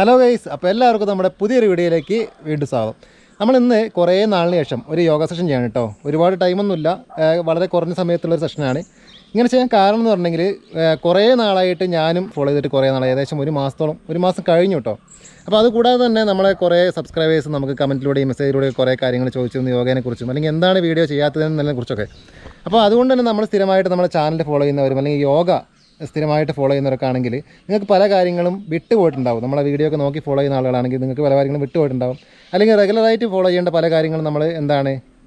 Hello guys, അപ്പോൾ എല്ലാവർക്കും നമ്മുടെ പുതിയൊരു വീഡിയോയിലേക്ക് വീണ്ടും സ്വാഗതം. നമ്മൾ ഇന്ന് കുറേ നാളിന് ശേഷം ഒരു യോഗ സെഷൻ ചെയ്യണം കേട്ടോ. ഒരുപാട് ടൈമൊന്നുമില്ല, വളരെ കുറഞ്ഞ സമയത്തുള്ളൊരു സെഷനാണ്. ഇങ്ങനെ ചെയ്യാൻ കാരണം എന്ന് പറഞ്ഞെങ്കിൽ കുറേ നാളായിട്ട് ഞാനും ഫോളോ ചെയ്തിട്ട് കുറേ നാളായി, ഏകദേശം ഒരു മാസം കഴിഞ്ഞു കേട്ടോ. അപ്പോൾ അതുകൂടാതെ തന്നെ നമ്മളെ കുറേ സബ്സ്ക്രൈബേഴ്സ് നമുക്ക് കമൻറ്റിലൂടെയും മെസ്സേജിലൂടെയും കുറേ കാര്യങ്ങൾ ചോദിച്ചിരുന്നു, യോഗേനെക്കുറിച്ചും അല്ലെങ്കിൽ എന്താണ് വീഡിയോ ചെയ്യാത്തതിനെ കുറിച്ചൊക്കെ. അപ്പോൾ അതുകൊണ്ട് തന്നെ നമ്മൾ സ്ഥിരമായിട്ട് നമ്മുടെ ചാനൽ ഫോളോ ചെയ്യുന്നവരും അല്ലെങ്കിൽ യോഗ സ്ഥിരമായിട്ട് ഫോളോ ചെയ്യുന്നവരൊക്കെ ആണെങ്കിൽ നിങ്ങൾക്ക് പല കാര്യങ്ങളും വിട്ടുപോയിട്ടുണ്ടാവും. നമ്മളെ വീഡിയോ ഒക്കെ നോക്കി ഫോളോ ചെയ്യുന്ന ആളുകളാണെങ്കിൽ നിങ്ങൾക്ക് പല കാര്യങ്ങളും വിട്ടുപോയിട്ടുണ്ടാവും. അല്ലെങ്കിൽ റെഗുലറായിട്ട് ഫോളോ ചെയ്യേണ്ട പല കാര്യങ്ങളും നമ്മൾ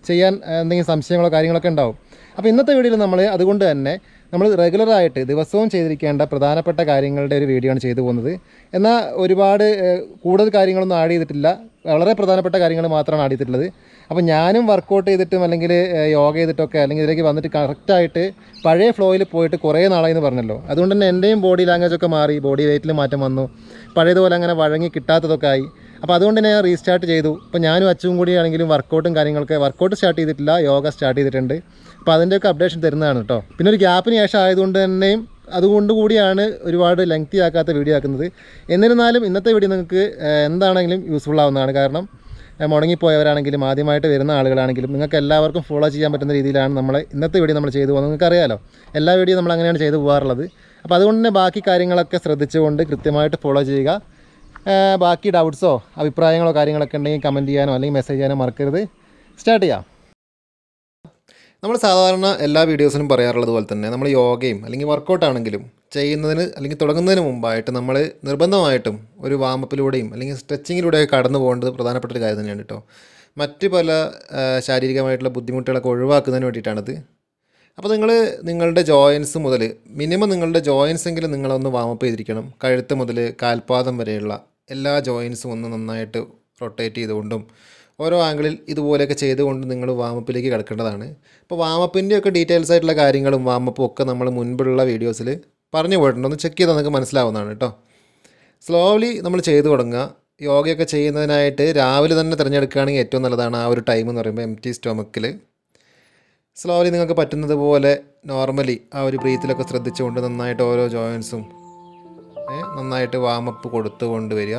ചെയ്യാൻ എന്തെങ്കിലും സംശയങ്ങളോ കാര്യങ്ങളൊക്കെ ഉണ്ടാവും. അപ്പോൾ ഇന്നത്തെ വീഡിയോയിൽ നമ്മൾ അതുകൊണ്ട് തന്നെ നമ്മൾ റെഗുലറായിട്ട് ദിവസവും ചെയ്തിരിക്കേണ്ട പ്രധാനപ്പെട്ട കാര്യങ്ങളുടെ ഒരു വീഡിയോ ആണ് ചെയ്തു പോകുന്നത്. എന്നാൽ ഒരുപാട് കൂടുതൽ കാര്യങ്ങളൊന്നും ആഡ് ചെയ്തിട്ടില്ല, വളരെ പ്രധാനപ്പെട്ട കാര്യങ്ങൾ മാത്രമാണ് ആഡ് ചെയ്തിട്ടുള്ളത്. അപ്പോൾ ഞാനും വർക്കൗട്ട് ചെയ്തിട്ടും അല്ലെങ്കിൽ യോഗ ചെയ്തിട്ടൊക്കെ അല്ലെങ്കിൽ ഇതിലേക്ക് വന്നിട്ട് കറക്റ്റായിട്ട് പഴയ ഫ്ലോയിൽ പോയിട്ട് കുറേ നാളായി എന്ന് പറഞ്ഞല്ലോ. അതുകൊണ്ട് തന്നെ എൻ്റെയും ബോഡി ലാംഗ്വേജൊക്കെ മാറി, ബോഡി വെയ്റ്റിൽ മാറ്റം വന്നു, പഴയതുപോലെ അങ്ങനെ വഴങ്ങി കിട്ടാത്തതൊക്കെ ആയി. അപ്പോൾ അതുകൊണ്ട് തന്നെ ഞാൻ റീസ്റ്റാർട്ട് ചെയ്തു. ഇപ്പോൾ ഞാനും അച്ചും കൂടി ആണെങ്കിലും വർക്കൗട്ട് സ്റ്റാർട്ട് ചെയ്തിട്ടില്ല, യോഗ സ്റ്റാർട്ട് ചെയ്തിട്ടുണ്ട്. അപ്പോൾ അതിൻ്റെയൊക്കെ അപ്ഡേഷൻ തരുന്നതാണ് കേട്ടോ. പിന്നെ ഒരു ഗ്യാപ്പിന് ശേഷം ആയതുകൊണ്ട് തന്നെയും അതുകൊണ്ട് കൂടിയാണ് ഒരുപാട് ലെങ്തി ആക്കാത്ത വീഡിയോ ആക്കുന്നത്. എന്നിരുന്നാലും ഇന്നത്തെ വീഡിയോ നിങ്ങൾക്ക് എന്താണെങ്കിലും യൂസ്ഫുൾ ആവുന്നതാണ്. കാരണം മുടങ്ങിപ്പോയവരാണെങ്കിലും ആദ്യമായിട്ട് വരുന്ന ആളുകളാണെങ്കിലും നിങ്ങൾക്ക് എല്ലാവർക്കും ഫോളോ ചെയ്യാൻ പറ്റുന്ന രീതിയിലാണ് ഇന്നത്തെ വീഡിയോ നമ്മൾ ചെയ്തു പോകുന്നത്. നിങ്ങൾക്കറിയാലോ, എല്ലാ വീഡിയോ നമ്മൾ അങ്ങനെയാണ് ചെയ്തു പോകാറുള്ളത്. അപ്പോൾ അതുകൊണ്ട് തന്നെ ബാക്കി കാര്യങ്ങളൊക്കെ ശ്രദ്ധിച്ചുകൊണ്ട് കൃത്യമായിട്ട് ഫോളോ ചെയ്യുക. ബാക്കി ഡൗട്ട്സോ അഭിപ്രായങ്ങളോ കാര്യങ്ങളൊക്കെ ഉണ്ടെങ്കിൽ കമൻറ്റ് ചെയ്യാനോ അല്ലെങ്കിൽ മെസ്സേജ് ചെയ്യാനോ മറക്കരുത്. സ്റ്റാർട്ട് ചെയ്യാം. നമ്മൾ സാധാരണ എല്ലാ വീഡിയോസിലും പറയാറുള്ളത് പോലെ തന്നെ നമ്മൾ യോഗയും അല്ലെങ്കിൽ വർക്കൗട്ടാണെങ്കിലും ചെയ്യുന്നതിന് അല്ലെങ്കിൽ തുടങ്ങുന്നതിന് മുമ്പായിട്ട് നമ്മൾ നിർബന്ധമായിട്ടും ഒരു വാമപ്പിലൂടെയും അല്ലെങ്കിൽ സ്ട്രെച്ചിങ്ങിലൂടെയൊക്കെ കടന്നു പോകേണ്ടത് പ്രധാനപ്പെട്ട ഒരു കാര്യം തന്നെയാണ് കേട്ടോ. മറ്റ് പല ശാരീരികമായിട്ടുള്ള ബുദ്ധിമുട്ടുകളൊക്കെ ഒഴിവാക്കുന്നതിന് വേണ്ടിയിട്ടാണത്. അപ്പോൾ നിങ്ങളുടെ ജോയിൻസ് മുതൽ മിനിമം നിങ്ങളുടെ ജോയിൻസ് എങ്കിലും നിങ്ങളൊന്ന് വാമപ്പ് ചെയ്തിരിക്കണം. കഴുത്ത് മുതൽ കാൽപാദം വരെയുള്ള എല്ലാ ജോയിൻസും ഒന്ന് നന്നായിട്ട് റൊട്ടേറ്റ് ചെയ്തുകൊണ്ടും ഓരോ ആംഗിളിൽ ഇതുപോലെയൊക്കെ ചെയ്തുകൊണ്ട് നിങ്ങൾ വാമപ്പിലേക്ക് കിടക്കേണ്ടതാണ്. അപ്പോൾ വാമപ്പിൻ്റെയൊക്കെ ഡീറ്റെയിൽസ് ആയിട്ടുള്ള കാര്യങ്ങളും വാമപ്പും ഒക്കെ നമ്മൾ മുൻപുള്ള വീഡിയോസിൽ പറഞ്ഞു പോയിട്ടുണ്ട്. ഒന്ന് ചെക്ക് ചെയ്താൽ നിങ്ങൾക്ക് മനസ്സിലാവുന്നതാണ് കേട്ടോ. സ്ലോലി നമ്മൾ ചെയ്തു തുടങ്ങുക. യോഗയൊക്കെ ചെയ്യുന്നതിനായിട്ട് രാവിലെ തന്നെ തിരഞ്ഞെടുക്കുകയാണെങ്കിൽ ഏറ്റവും നല്ലതാണ്. ആ ഒരു ടൈം എന്ന് പറയുമ്പോൾ എംപ്റ്റി സ്റ്റൊമക്കിൽ സ്ലോലി നിങ്ങൾക്ക് പറ്റുന്നത് പോലെ നോർമലി ആ ഒരു ബ്രീത്തിലൊക്കെ ശ്രദ്ധിച്ചുകൊണ്ട് നന്നായിട്ട് ഓരോ ജോയിൻസും നന്നായിട്ട് വാമപ്പ് കൊടുത്തുകൊണ്ട് വരിക.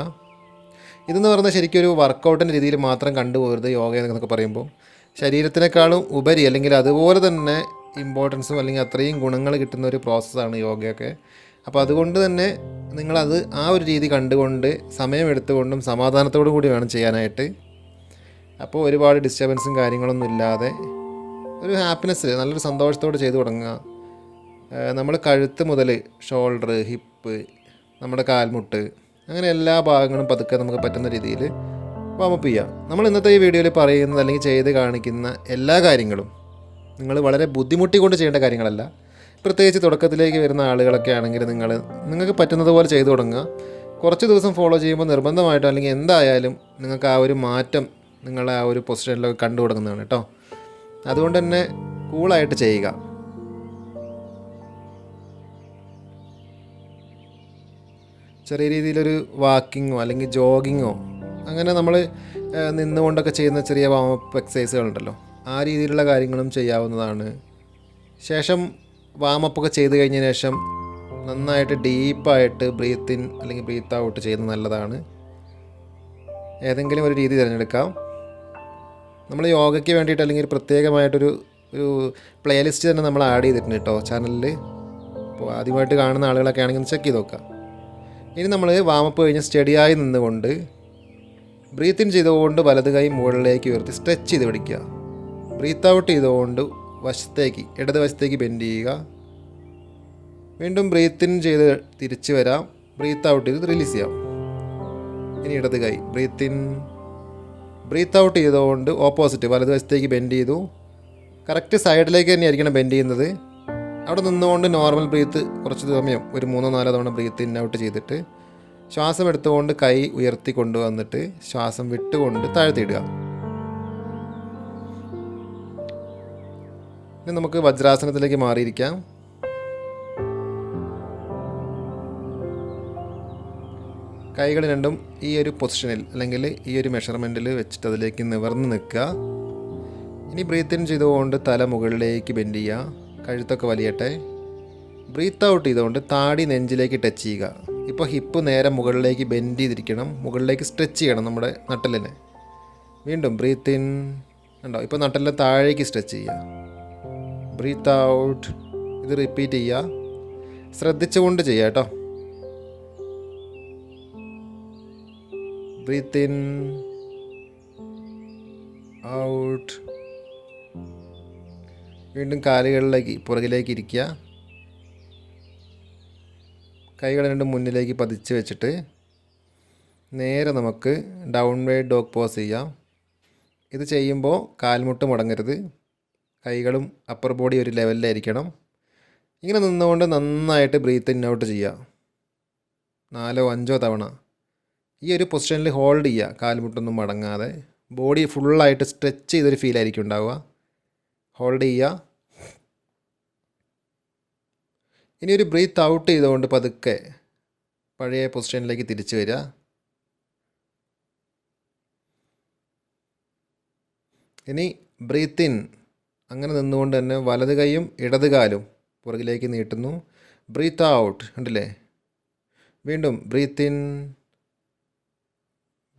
ഇതെന്ന് പറഞ്ഞാൽ ശരിക്കും ഒരു വർക്കൗട്ടിൻ്റെ രീതിയിൽ മാത്രം കണ്ടുപോകരുത്. യോഗ എന്നൊക്കെ പറയുമ്പോൾ ശരീരത്തിനേക്കാളും ഉപരി അല്ലെങ്കിൽ അതുപോലെ തന്നെ ഇമ്പോർട്ടൻസും അല്ലെങ്കിൽ അത്രയും ഗുണങ്ങൾ കിട്ടുന്ന ഒരു പ്രോസസ്സാണ് യോഗയൊക്കെ. അപ്പോൾ അതുകൊണ്ട് തന്നെ നിങ്ങളത് ആ ഒരു രീതി കണ്ടുകൊണ്ട് സമയമെടുത്തുകൊണ്ടും സമാധാനത്തോടും കൂടി വേണം ചെയ്യാനായിട്ട്. അപ്പോൾ ഒരുപാട് ഡിസ്റ്റർബൻസും കാര്യങ്ങളൊന്നും ഇല്ലാതെ ഒരു ഹാപ്പിനെസ്, നല്ലൊരു സന്തോഷത്തോടെ ചെയ്തു തുടങ്ങുക. നമ്മൾ കഴുത്ത് മുതൽ ഷോൾഡർ, ഹിപ്പ്, നമ്മുടെ കാൽമുട്ട്, അങ്ങനെ എല്ലാ ഭാഗങ്ങളും പതുക്കെ നമുക്ക് പറ്റുന്ന രീതിയിൽ വാമപ്പ് ചെയ്യുക. നമ്മൾ ഇന്നത്തെ ഈ വീഡിയോയിൽ പറയുന്നത് അല്ലെങ്കിൽ ചെയ്ത് കാണിക്കുന്ന എല്ലാ കാര്യങ്ങളും നിങ്ങൾ വളരെ ബുദ്ധിമുട്ടിക്കൊണ്ട് ചെയ്യേണ്ട കാര്യങ്ങളല്ല. പ്രത്യേകിച്ച് തുടക്കത്തിലേക്ക് വരുന്ന ആളുകളൊക്കെ ആണെങ്കിൽ നിങ്ങൾക്ക് പറ്റുന്നത് പോലെ ചെയ്തു തുടങ്ങുക. കുറച്ച് ദിവസം ഫോളോ ചെയ്യുമ്പോൾ നിർബന്ധമായിട്ടും അല്ലെങ്കിൽ എന്തായാലും നിങ്ങൾക്ക് ആ ഒരു മാറ്റം നിങ്ങളെ ആ ഒരു പൊസിഷനിലൊക്കെ കണ്ടു തുടങ്ങുന്നതാണ് കേട്ടോ. അതുകൊണ്ട് തന്നെ കൂളായിട്ട് ചെയ്യുക. ചെറിയ രീതിയിലൊരു വാക്കിങ്ങോ അല്ലെങ്കിൽ ജോഗിങ്ങോ അങ്ങനെ നമ്മൾ നിന്നുകൊണ്ടൊക്കെ ചെയ്യുന്ന ചെറിയ വാമപ്പ് എക്സസൈസുകളുണ്ടല്ലോ, ആ രീതിയിലുള്ള കാര്യങ്ങളും ചെയ്യാവുന്നതാണ്. ശേഷം വാമപ്പൊക്കെ ചെയ്ത് കഴിഞ്ഞതിന് ശേഷം നന്നായിട്ട് ഡീപ്പായിട്ട് ബ്രീത്ത് ഇൻ അല്ലെങ്കിൽ ബ്രീത്ത് ഔട്ട് ചെയ്യുന്നത് നല്ലതാണ്. ഏതെങ്കിലും ഒരു രീതി തിരഞ്ഞെടുക്കാം. നമ്മൾ യോഗയ്ക്ക് വേണ്ടിയിട്ട് അല്ലെങ്കിൽ പ്രത്യേകമായിട്ടൊരു പ്ലേലിസ്റ്റ് തന്നെ നമ്മൾ ആഡ് ചെയ്തിട്ടുണ്ട് കേട്ടോ ചാനലിൽ. അപ്പോൾ ആദ്യമായിട്ട് കാണുന്ന ആളുകളൊക്കെ ആണെങ്കിൽ ഒന്ന് ചെക്ക് ചെയ്ത് നോക്കാം. ഇനി നമ്മൾ വാമപ്പ് കഴിഞ്ഞ് സ്റ്റഡിയായി നിന്നുകൊണ്ട് ബ്രീത്ത് ഇൻ ചെയ്തുകൊണ്ട് വലത് കൈ മുകളിലേക്ക് ഉയർത്തി സ്ട്രെച്ച് ചെയ്ത് പിടിക്കുക. ബ്രീത്ത് ഔട്ട് ചെയ്തുകൊണ്ട് ഇടത് വശത്തേക്ക് ബെൻഡ് ചെയ്യുക. വീണ്ടും ബ്രീത്ത് ഇൻ ചെയ്ത് തിരിച്ച് വരാം, ബ്രീത്ത് ഔട്ട് ചെയ്ത് റിലീസ് ചെയ്യാം. ഇനി ഇടത് കൈ ബ്രീത്ത് ഔട്ട് ചെയ്തുകൊണ്ട് ഓപ്പോസിറ്റ് വലത് വശത്തേക്ക് ബെൻഡ് ചെയ്തു. കറക്റ്റ് സൈഡിലേക്ക് തന്നെയായിരിക്കണം ബെൻഡ് ചെയ്യുന്നത്. അവിടെ നിന്നുകൊണ്ട് നോർമൽ ബ്രീത്ത് കുറച്ച് സമയം ഒരു 3-4 തവണ ബ്രീത്ത് ഇൻ ഔട്ട് ചെയ്തിട്ട് ശ്വാസം എടുത്തുകൊണ്ട് കൈ ഉയർത്തി കൊണ്ടുവന്നിട്ട് ശ്വാസം വിട്ടുകൊണ്ട് താഴ്ത്തിയിടുക. ഇനി നമുക്ക് വജ്രാസനത്തിലേക്ക് മാറിയിരിക്കാം. കൈകൾ രണ്ടും ഈ ഒരു പൊസിഷനിൽ അല്ലെങ്കിൽ ഈ ഒരു മെഷർമെൻറ്റിൽ വെച്ചിട്ട് അതിലേക്ക് നിവർന്ന് നിൽക്കുക. ഇനി ബ്രീത്ത് ഇൻ ചെയ്തുകൊണ്ട് തല മുകളിലേക്ക് ബെൻഡ് ചെയ്യുക, കഴുത്തൊക്കെ വലിയട്ടെ. ബ്രീത്ത് ഔട്ട് ചെയ്തുകൊണ്ട് താടി നെഞ്ചിലേക്ക് ടച്ച് ചെയ്യുക. ഇപ്പോൾ ഹിപ്പ് നേരെ മുകളിലേക്ക് ബെൻഡ് ചെയ്തിരിക്കണം, മുകളിലേക്ക് സ്ട്രെച്ച് ചെയ്യണം നമ്മുടെ നട്ടലിനെ. വീണ്ടും ബ്രീത്ത് ഇൻ, ഉണ്ടോ? ഇപ്പോൾ നട്ടലിനെ താഴേക്ക് സ്ട്രെച്ച് ചെയ്യുക. Breathe out. ഇത് റിപ്പീറ്റ് ചെയ്യുക, ശ്രദ്ധിച്ചുകൊണ്ട് ചെയ്യുക കേട്ടോ. Breathe in, out. വീണ്ടും കാലുകളിലേക്ക് പുറകിലേക്ക് ഇരിക്കുക. കൈകൾ രണ്ടും മുന്നിലേക്ക് പതിച്ച് വെച്ചിട്ട് നേരെ നമുക്ക് ഡൗൺവേർഡ് ഡോഗ് പോസ് ചെയ്യാം. ഇത് ചെയ്യുമ്പോൾ കാൽമുട്ട് മുടങ്ങരുത്, കൈകളും അപ്പർ ബോഡി ഒരു ലെവലിലായിരിക്കണം. ഇങ്ങനെ നിന്നുകൊണ്ട് നന്നായിട്ട് ബ്രീത്ത് ഇൻ ഔട്ട് ചെയ്യുക 4-5 തവണ. ഈ ഒരു പൊസിഷനിൽ ഹോൾഡ് ചെയ്യുക, കാൽമുട്ടൊന്നും മടങ്ങാതെ. ബോഡി ഫുള്ളായിട്ട് സ്ട്രെച്ച് ചെയ്തൊരു ഫീലായിരിക്കും ഉണ്ടാവുക. ഹോൾഡ് ചെയ്യുക. ഇനി ഒരു ബ്രീത്ത് ഔട്ട് ചെയ്തുകൊണ്ട് പതുക്കെ പഴയ പൊസിഷനിലേക്ക് തിരിച്ചു വരിക. ഇനി ബ്രീത്ത് ഇൻ, അങ്ങനെ നിന്നുകൊണ്ട് തന്നെ വലത് കൈയും ഇടത് കാലും പുറകിലേക്ക് നീട്ടുന്നു. ബ്രീത്ത് ഔട്ട്, കണ്ടില്ലേ? വീണ്ടും ബ്രീത്ത് ഇൻ,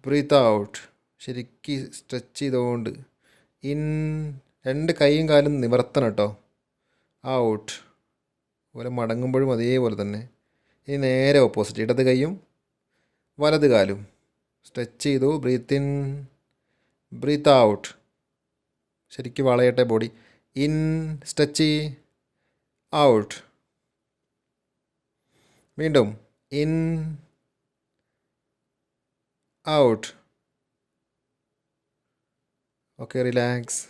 ബ്രീത്ത് ഔട്ട്. ശരിക്ക് സ്ട്രെച്ച് ചെയ്തുകൊണ്ട് ഇൻ, 2 കൈയും കാലും നിവർത്തണം കേട്ടോ. ഔട്ട്, അതുപോലെ മടങ്ങുമ്പോഴും അതേപോലെ തന്നെ. ഇനി നേരെ ഓപ്പോസിറ്റ്, ഇടത് കൈയും വലത് കാലും സ്ട്രെച്ച് ചെയ്തു. Breathe in, breathe out. ശരിക്കും വളയട്ടെ ബോഡി. In, stretch, out. വീണ്ടും ഇൻ, ഔട്ട്. Okay, relax.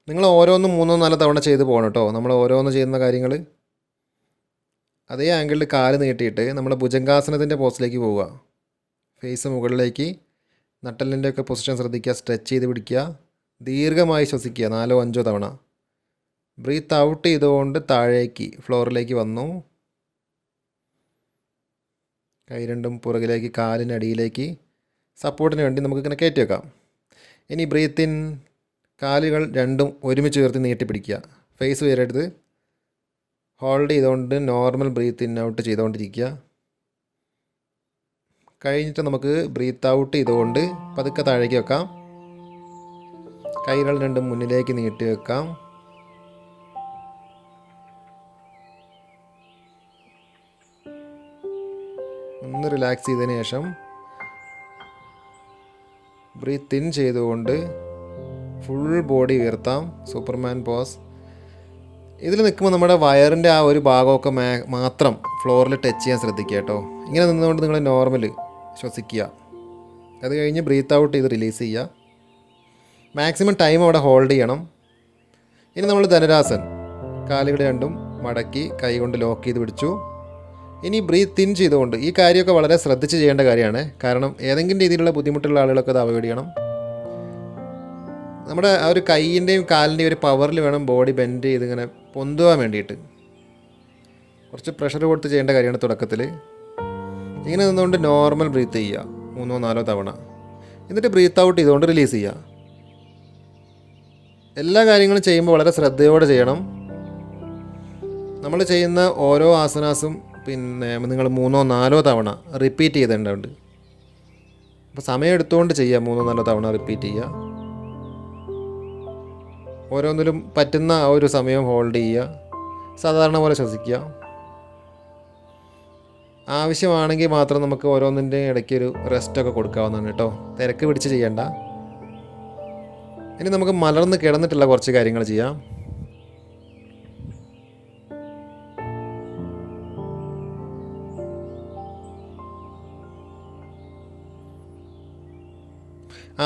നിങ്ങൾ ഓരോന്നും 3-4 തവണ ചെയ്ത് പോകണം കേട്ടോ. നമ്മൾ ഓരോന്ന് ചെയ്യുന്ന കാര്യങ്ങൾ അതേ ആംഗിളിൽ കാല് നീട്ടിയിട്ട് നമ്മൾ ഭുജംഗാസനത്തിൻ്റെ പോസ്റ്റിലേക്ക് പോവുക. ഫേസ് മുകളിലേക്ക്, നട്ടലിൻ്റെ ഒക്കെ പൊസിഷൻ ശ്രദ്ധിക്കുക, സ്ട്രെച്ച് ചെയ്ത് പിടിക്കുക, ദീർഘമായി ശ്വസിക്കുക 4-5 തവണ. ബ്രീത്ത് ഔട്ട് ചെയ്തുകൊണ്ട് താഴേക്ക് ഫ്ലോറിലേക്ക് വന്നു. കൈ രണ്ടും പുറകിലേക്ക്, കാലിനടിയിലേക്ക് സപ്പോർട്ടിന് വേണ്ടി നമുക്കിങ്ങനെ കയറ്റി വെക്കാം. ഇനി ബ്രീത്ത് ഇൻ, കാലുകൾ രണ്ടും ഒരുമിച്ച് ഉയർത്തി നീട്ടി പിടിക്കുക, ഫേസ് ഉയരരുത്. ഹോൾഡ് ചെയ്തുകൊണ്ട് നോർമൽ ബ്രീത്ത് ഇൻ ഔട്ട് ചെയ്തുകൊണ്ടിരിക്കുക. കഴിഞ്ഞിട്ട് നമുക്ക് ബ്രീത്ത് ഔട്ട് ചെയ്തുകൊണ്ട് പതുക്കെ താഴേക്ക് വെക്കാം. കൈകൾ രണ്ടും മുന്നിലേക്ക് നീട്ടി വെക്കാം. ഒന്ന് റിലാക്സ് ചെയ്തതിന് ശേഷം ബ്രീത്ത് ഇൻ ചെയ്തുകൊണ്ട് ഫുൾ ബോഡി ഉയർത്താം, സൂപ്പർമാൻ പോസ്. ഇതിൽ നിൽക്കുമ്പോൾ നമ്മുടെ വയറിൻ്റെ ആ ഒരു ഭാഗമൊക്കെ മാത്രം ഫ്ലോറിൽ ടച്ച് ചെയ്യാൻ ശ്രദ്ധിക്കുക കേട്ടോ. ഇങ്ങനെ നിന്നുകൊണ്ട് നിങ്ങൾ നോർമൽ ശ്വസിക്കുക. അത് കഴിഞ്ഞ് ബ്രീത്ത് ഔട്ട് ചെയ്ത് റിലീസ് ചെയ്യുക. മാക്സിമം ടൈം അവിടെ ഹോൾഡ് ചെയ്യണം. ഇനി നമ്മൾ ധനുരാസൻ, കാലുകൾ രണ്ടും മടക്കി കൈ കൊണ്ട് ലോക്ക് ചെയ്ത് പിടിച്ചു. ഇനി ബ്രീത്ത് ഇൻ ചെയ്തുകൊണ്ട്, ഈ കാര്യമൊക്കെ വളരെ ശ്രദ്ധിച്ച് ചെയ്യേണ്ട കാര്യമാണ്. കാരണം ഏതെങ്കിലും രീതിയിലുള്ള ബുദ്ധിമുട്ടുള്ള ആളുകളൊക്കെ അത് അവോയ്ഡ് ചെയ്യണം. നമ്മുടെ ആ ഒരു കൈയിൻ്റെയും കാലിൻ്റെയും ഒരു പവറിൽ വേണം ബോഡി ബെൻഡ് ചെയ്ത് ഇങ്ങനെ പൊന്തുവാൻ വേണ്ടിയിട്ട്. കുറച്ച് പ്രഷർ കൊടുത്ത് ചെയ്യേണ്ട കാര്യമാണ് തുടക്കത്തിൽ. ഇങ്ങനെ നിന്നുകൊണ്ട് നോർമൽ ബ്രീത്ത് ചെയ്യുക 3-4 തവണ. എന്നിട്ട് ബ്രീത്ത് ഔട്ട് ചെയ്തുകൊണ്ട് റിലീസ് ചെയ്യുക. എല്ലാ കാര്യങ്ങളും ചെയ്യുമ്പോൾ വളരെ ശ്രദ്ധയോടെ ചെയ്യണം. നമ്മൾ ചെയ്യുന്ന ഓരോ ആസനാസും പിന്നെ നിങ്ങൾ 3-4 തവണ റിപ്പീറ്റ് ചെയ്തേണ്ടതുണ്ട്. അപ്പോൾ സമയം എടുത്തുകൊണ്ട് ചെയ്യുക, 3-4 തവണ റിപ്പീറ്റ് ചെയ്യുക. ഓരോന്നിലും പറ്റുന്ന ആ ഒരു സമയം ഹോൾഡ് ചെയ്യുക, സാധാരണ പോലെ ശ്വസിക്കുക. ആവശ്യമാണെങ്കിൽ മാത്രം നമുക്ക് ഓരോന്നിൻ്റെയും ഇടയ്ക്ക് ഒരു റെസ്റ്റൊക്കെ കൊടുക്കാവുന്നതാണ് കേട്ടോ. തിരക്ക് പിടിച്ച് ചെയ്യണ്ട. ഇനി നമുക്ക് മലർന്ന് കിടന്നിട്ടുള്ള കുറച്ച് കാര്യങ്ങൾ ചെയ്യാം.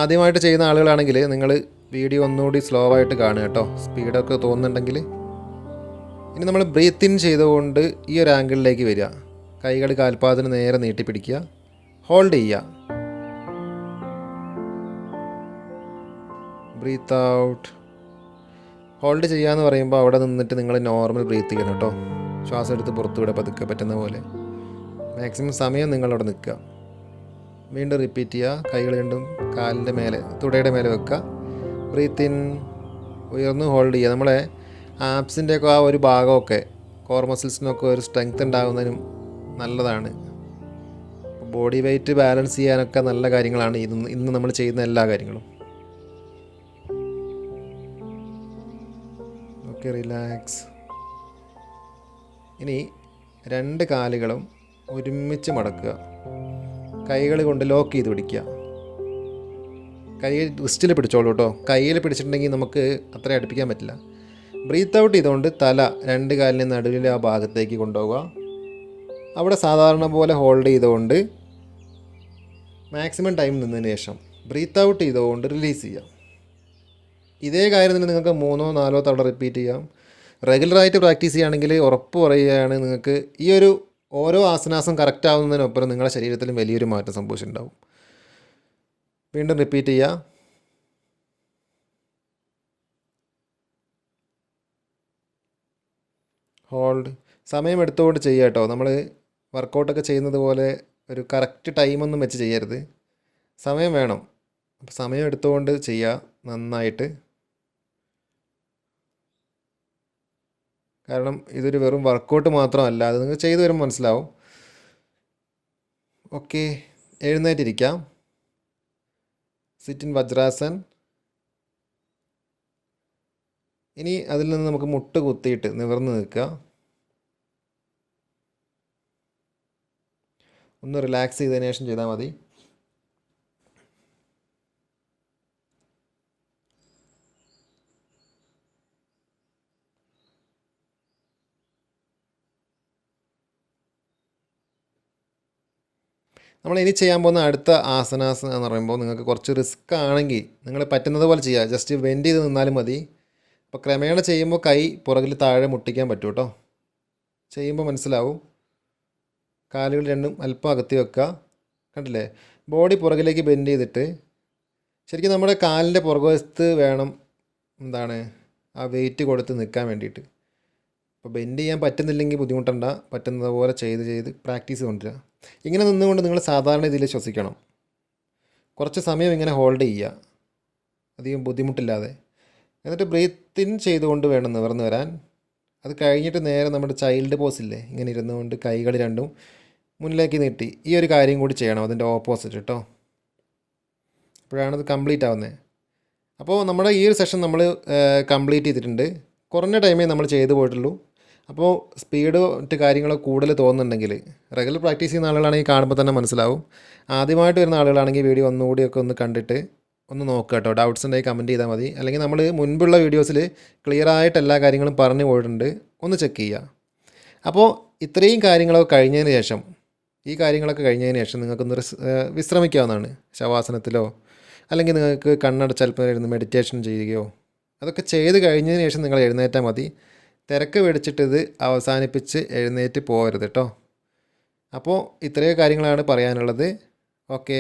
ആദ്യമായിട്ട് ചെയ്യുന്ന ആളുകളാണെങ്കിൽ നിങ്ങൾ വീഡിയോ ഒന്നുകൂടി സ്ലോ ആയിട്ട് കാണുക കേട്ടോ, സ്പീഡൊക്കെ തോന്നുന്നുണ്ടെങ്കിൽ. ഇനി നമ്മൾ ബ്രീത്ത് ഇൻ ചെയ്തുകൊണ്ട് ഈ ഒരു ആംഗിളിലേക്ക് വരിക. കൈകൾ കാൽപാദത്തിന് നേരെ നീട്ടിപ്പിടിക്കുക, ഹോൾഡ് ചെയ്യുക. Breathe out. ഹോൾഡ് ചെയ്യാന്ന് പറയുമ്പോൾ അവിടെ നിന്നിട്ട് നിങ്ങൾ നോർമൽ ബ്രീത്ത് ചെയ്യണം കേട്ടോ. ശ്വാസം എടുത്ത് പുറത്തുവിടെ പതുക്കെ പറ്റുന്ന പോലെ. മാക്സിമം സമയം നിങ്ങളവിടെ നിൽക്കുക. വീണ്ടും റിപ്പീറ്റ് ചെയ്യുക. കൈകൾ രണ്ടും കാലിൻ്റെ മേലെ, തുടയുടെ മേലെ വെക്കുക. ബ്രീത്ത് ഇൻ, ഉയർന്ന് ഹോൾഡ് ചെയ്യുക. നമ്മളെ ആപ്സിൻ്റെയൊക്കെ ആ ഒരു ഭാഗമൊക്കെ, കോർ മസിൽസിനൊക്കെ ഒരു സ്ട്രെങ്ത് ഉണ്ടാകുന്നതിനും നല്ലതാണ്. ബോഡി വെയ്റ്റ് ബാലൻസ് ചെയ്യാനൊക്കെ നല്ല കാര്യങ്ങളാണ് ഇന്ന് നമ്മൾ ചെയ്യുന്ന എല്ലാ കാര്യങ്ങളും. Okay, relax. ഇനി 2 കാലുകളും ഒരുമിച്ച് മടക്കുക. കൈകൾ കൊണ്ട് ലോക്ക് ചെയ്ത് പിടിക്കുക. കൈ റിസ്റ്റിൽ പിടിച്ചോളൂ കേട്ടോ. കയ്യിൽ പിടിച്ചിട്ടുണ്ടെങ്കിൽ നമുക്ക് അത്ര അടുപ്പിക്കാൻ പറ്റില്ല. ബ്രീത്ത് ഔട്ട് ചെയ്തുകൊണ്ട് തല 2 കാലിന് നടുവിലെ ആ ഭാഗത്തേക്ക് കൊണ്ടുപോവുക. അവിടെ സാധാരണ പോലെ ഹോൾഡ് ചെയ്തുകൊണ്ട് മാക്സിമം ടൈം നിന്നതിന് ശേഷം ബ്രീത്ത് ഔട്ട് ചെയ്തുകൊണ്ട് റിലീസ് ചെയ്യാം. ഇതേ കാര്യം തന്നെ നിങ്ങൾക്ക് 3-4 തവണ റിപ്പീറ്റ് ചെയ്യാം. റെഗുലറായിട്ട് പ്രാക്ടീസ് ചെയ്യുകയാണെങ്കിൽ ഉറപ്പ് പറയുകയാണ്, നിങ്ങൾക്ക് ഈ ഒരു ഓരോ ആസനാസും കറക്റ്റ് ആവുന്നതിനൊപ്പം നിങ്ങളുടെ ശരീരത്തിലും വലിയൊരു മാറ്റം സംഭവിച്ചിട്ടുണ്ടാവും. വീണ്ടും റിപ്പീറ്റ് ചെയ്യുക. ഹോൾഡ്. സമയം എടുത്തുകൊണ്ട് ചെയ്യുക കേട്ടോ. നമ്മൾ വർക്കൗട്ടൊക്കെ ചെയ്യുന്നത് പോലെ ഒരു കറക്റ്റ് ടൈമൊന്നും വെച്ച് ചെയ്യരുത്. സമയം വേണം. അപ്പോൾ സമയം എടുത്തുകൊണ്ട് ചെയ്യുക നന്നായിട്ട്. കാരണം ഇതൊരു വെറും വർക്കൗട്ട് മാത്രമല്ല, അത് നിങ്ങൾ ചെയ്തു വരുമ്പോൾ മനസ്സിലാവും. ഓക്കെ, എഴുന്നേറ്റിരിക്കാം. Sit in Vajrasana. ഇനി അതിൽ നിന്ന് നമുക്ക് മുട്ട് കുത്തിയിട്ട് നിവർന്ന് നിൽക്കുക. ഒന്ന് റിലാക്സ് ചെയ്തതിന് ശേഷം ചെയ്താൽ മതി. നമ്മൾ ഇനി ചെയ്യാൻ പോകുന്ന അടുത്ത ആസനാസ് എന്ന് പറയുമ്പോൾ നിങ്ങൾക്ക് കുറച്ച് റിസ്ക് ആണെങ്കിൽ നിങ്ങൾ പറ്റുന്നത് പോലെ ചെയ്യുക. ജസ്റ്റ് ബെൻഡ് ചെയ്ത് നിന്നാലും മതി. അപ്പോൾ ക്രമേണ ചെയ്യുമ്പോൾ കൈ പുറകിൽ താഴെ മുട്ടിക്കാൻ പറ്റും കേട്ടോ. ചെയ്യുമ്പോൾ മനസ്സിലാവും. കാലുകൾ രണ്ടും അല്പം അകത്തി വെക്കുക. കണ്ടില്ലേ, ബോഡി പുറകിലേക്ക് ബെൻഡ് ചെയ്തിട്ട് ശരിക്കും നമ്മുടെ കാലിൻ്റെ പുറകുവശത്ത് വേണം ആ വെയിറ്റ് കൊടുത്ത് നിൽക്കാൻ വേണ്ടിയിട്ട്. അപ്പോൾ ബെൻഡ് ചെയ്യാൻ പറ്റുന്നില്ലെങ്കിൽ ബുദ്ധിമുട്ടണ്ട. പറ്റുന്നത് പോലെ ചെയ്ത് പ്രാക്ടീസ് കൊണ്ടുവരിക. ഇങ്ങനെ നിന്നുകൊണ്ട് നിങ്ങൾ സാധാരണ ഇതിൽ ശ്വസിക്കണം. കുറച്ച് സമയം ഇങ്ങനെ ഹോൾഡ് ചെയ്യുക, അധികം ബുദ്ധിമുട്ടില്ലാതെ. എന്നിട്ട് ബ്രീത്ത് ഇൻ ചെയ്തുകൊണ്ട് വേണം നിവർന്ന് വരാൻ. അത് കഴിഞ്ഞിട്ട് നേരെ നമ്മുടെ ചൈൽഡ് പോസില്ലേ, ഇങ്ങനെ ഇരുന്നുകൊണ്ട് കൈകൾ രണ്ടും മുന്നിലേക്ക് നീട്ടി ഈ ഒരു കാര്യം കൂടി ചെയ്യണം, അതിൻ്റെ ഓപ്പോസിറ്റ് കേട്ടോ. അപ്പോഴാണത് കംപ്ലീറ്റ് ആവുന്നത്. അപ്പോൾ നമ്മുടെ ഈ ഒരു സെഷൻ നമ്മൾ കംപ്ലീറ്റ് ചെയ്തിട്ടുണ്ട്. കുറഞ്ഞ ടൈമേ നമ്മൾ ചെയ്തു പോയിട്ടുള്ളൂ. അപ്പോൾ സ്പീഡ് മറ്റ് കാര്യങ്ങളോ കൂടുതൽ തോന്നുന്നുണ്ടെങ്കിൽ റെഗുലർ പ്രാക്ടീസ് ചെയ്യുന്ന ആളുകളാണെങ്കിൽ കാണുമ്പോൾ തന്നെ മനസ്സിലാവും. ആദ്യമായിട്ട് വരുന്ന ആളുകളാണെങ്കിൽ വീഡിയോ ഒന്നുകൂടിയൊക്കെ ഒന്ന് കണ്ടിട്ട് ഒന്ന് നോക്കുക കേട്ടോ. ഡൗട്ട്സ് ഉണ്ടെങ്കിൽ കമൻറ്റ് ചെയ്താൽ മതി. അല്ലെങ്കിൽ നമ്മൾ മുൻപുള്ള വീഡിയോസിൽ ക്ലിയർ ആയിട്ട് എല്ലാ കാര്യങ്ങളും പറഞ്ഞു പോയിട്ടുണ്ട്, ഒന്ന് ചെക്ക് ചെയ്യുക. അപ്പോൾ ഇത്രയും കാര്യങ്ങളൊക്കെ കഴിഞ്ഞതിന് ശേഷം നിങ്ങൾക്കൊന്ന് വിശ്രമിക്കാവുന്നതാണ്. ശവാസനത്തിലോ അല്ലെങ്കിൽ നിങ്ങൾക്ക് കണ്ണടച്ച് അല്പം ഇരുന്ന് മെഡിറ്റേഷൻ ചെയ്യുകയോ അതൊക്കെ ചെയ്ത് കഴിഞ്ഞതിന് ശേഷം നിങ്ങൾ എഴുന്നേറ്റാൽ മതി. തിരക്ക് പിടിച്ചിട്ട് ഇത് അവസാനിപ്പിച്ച് എഴുന്നേറ്റ് പോകരുത് കേട്ടോ. അപ്പോൾ ഇത്രയും കാര്യങ്ങളാണ് പറയാനുള്ളത്. ഓക്കെ,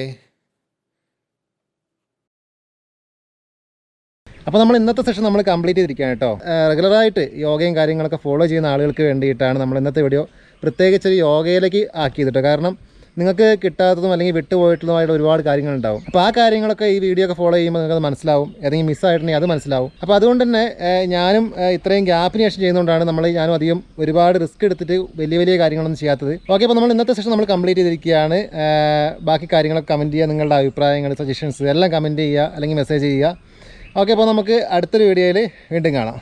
അപ്പോൾ നമ്മൾ ഇന്നത്തെ സെഷൻ നമ്മൾ കംപ്ലീറ്റ് ചെയ്തിരിക്കുകയാണ് കേട്ടോ. റെഗുലറായിട്ട് യോഗയും കാര്യങ്ങളൊക്കെ ഫോളോ ചെയ്യുന്ന ആളുകൾക്ക് വേണ്ടിയിട്ടാണ് നമ്മൾ ഇന്നത്തെ വീഡിയോ പ്രത്യേകിച്ചൊരു യോഗയിലേക്ക് ആക്കിയത് കേട്ടോ. കാരണം നിങ്ങൾക്ക് കിട്ടാത്തതും അല്ലെങ്കിൽ വിട്ടുപോയിട്ടുള്ളതുമായിട്ട് ഒരുപാട് കാര്യങ്ങളുണ്ടാവും. അപ്പോൾ ആ കാര്യങ്ങളൊക്കെ ഈ വീഡിയോ ഒക്കെ ഫോളോ ചെയ്യുമ്പോൾ നിങ്ങൾക്ക് അത് മനസ്സിലാവും. ഏതെങ്കിലും മിസ്സായിട്ടുണ്ടെങ്കിൽ അത് മനസ്സിലാവും. അപ്പോൾ അതുകൊണ്ട് തന്നെ ഞാനും ഇത്രയും ഗ്യാപ്പിന് ശേഷം ചെയ്യുന്നതുകൊണ്ടാണ് ഞാനും അധികം ഒരുപാട് റിസ്ക് എടുത്തിട്ട് വലിയ കാര്യങ്ങളൊന്നും ചെയ്യാത്തത്. ഓക്കെ, അപ്പോൾ നമ്മൾ ഇന്നത്തെ സെഷൻ നമ്മൾ കംപ്ലീറ്റ് ചെയ്തിരിക്കുകയാണ്. ബാക്കി കാര്യങ്ങളൊക്കെ കമൻറ്റ് ചെയ്യുക, നിങ്ങളുടെ അഭിപ്രായങ്ങൾ, സജഷൻസ് എല്ലാം കമൻറ്റ് ചെയ്യുക അല്ലെങ്കിൽ മെസ്സേജ് ചെയ്യുക. ഓക്കെ, അപ്പോൾ നമുക്ക് അടുത്തൊരു വീഡിയോയിൽ വീണ്ടും കാണാം.